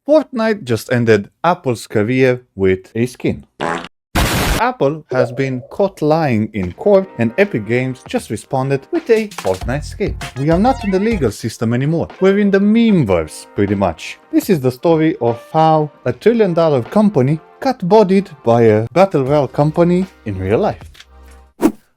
Fortnite just ended Apple's career with a skin. Apple has been caught lying in court and Epic Games just responded with a Fortnite skin. We are not in the legal system anymore. We're in the memeverse, pretty much. This is the story of how a $1 trillion company got bodied by a battle royale company in real life.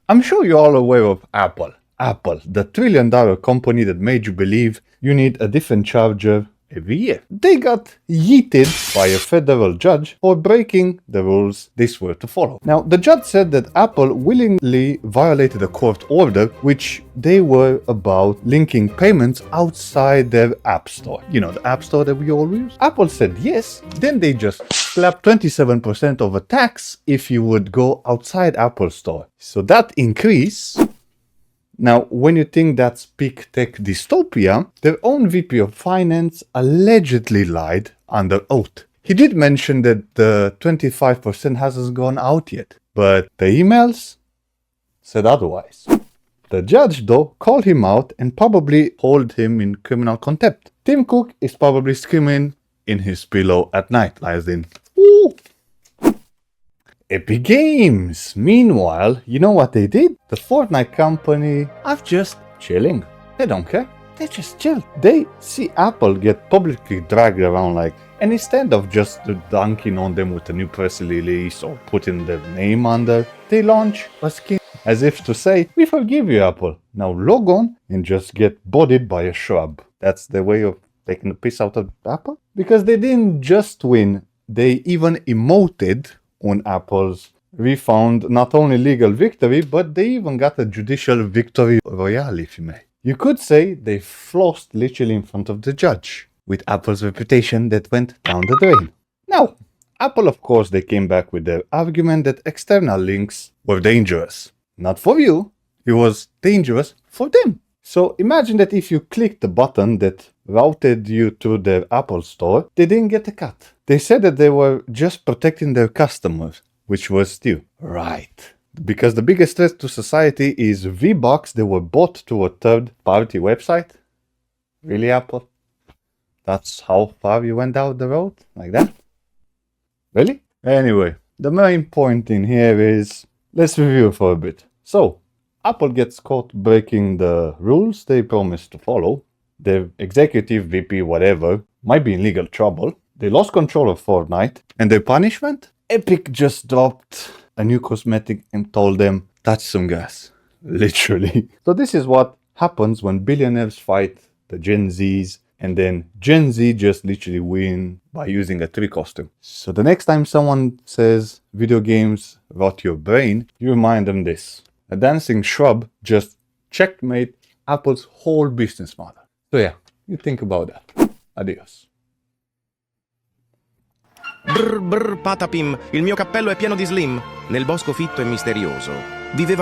I'm sure you're all aware of Apple. Apple, the $1 trillion company that made you believe you need a different charger every year. They got yeeted by a federal judge for breaking the rules they swore to follow. Now, the judge said that Apple willingly violated a court order, which they were about linking payments outside their app store. You know, the app store that we all use? Apple said yes, then they just slapped 27% of a tax if you would go outside Apple store. So that increase. Now, when you think that's peak tech dystopia, their own VP of Finance allegedly lied under oath. He did mention that the 25% hasn't gone out yet, but the emails said otherwise. The judge, though, called him out and probably held him in criminal contempt. Tim Cook is probably screaming in his pillow at night, as in, ooh! Epic Games! Meanwhile, you know what they did? The Fortnite company are just chilling. They don't care. They just chill. They see Apple get publicly dragged around like, and instead of just dunking on them with a new press release or putting their name under, they launch a skin as if to say, we forgive you, Apple. Now log on and just get bodied by a shrub. That's their way of taking the piss out of Apple? Because they didn't just win, they even emoted on Apple's refound not only legal victory, but they even got a judicial victory royale, if you may. You could say they flossed literally in front of the judge, with Apple's reputation that went down the drain. Now, Apple, of course, they came back with their argument that external links were dangerous. Not for you, it was dangerous for them. So imagine that if you clicked the button that routed you to their Apple store, they didn't get a cut. They said that they were just protecting their customers, which was you. Right. Because the biggest threat to society is V-Bucks that were bought to a third-party website. Really, Apple? That's how far you went down the road? Like that? Really? Anyway, the main point in here is, let's review for a bit. So, Apple gets caught breaking the rules they promised to follow. Their executive VP, whatever, might be in legal trouble. They lost control of Fortnite. And their punishment? Epic just dropped a new cosmetic and told them, touch some gas. Literally. So this is what happens when billionaires fight the Gen Zs, and then Gen Z just literally win by using a tree costume. So the next time someone says video games rot your brain, you remind them this. A dancing shrub just checkmate Apple's whole business model. So yeah, you think about that. Adios. Brr brr patapim, il mio cappello è pieno di slim. Nel bosco fitto e misterioso viveva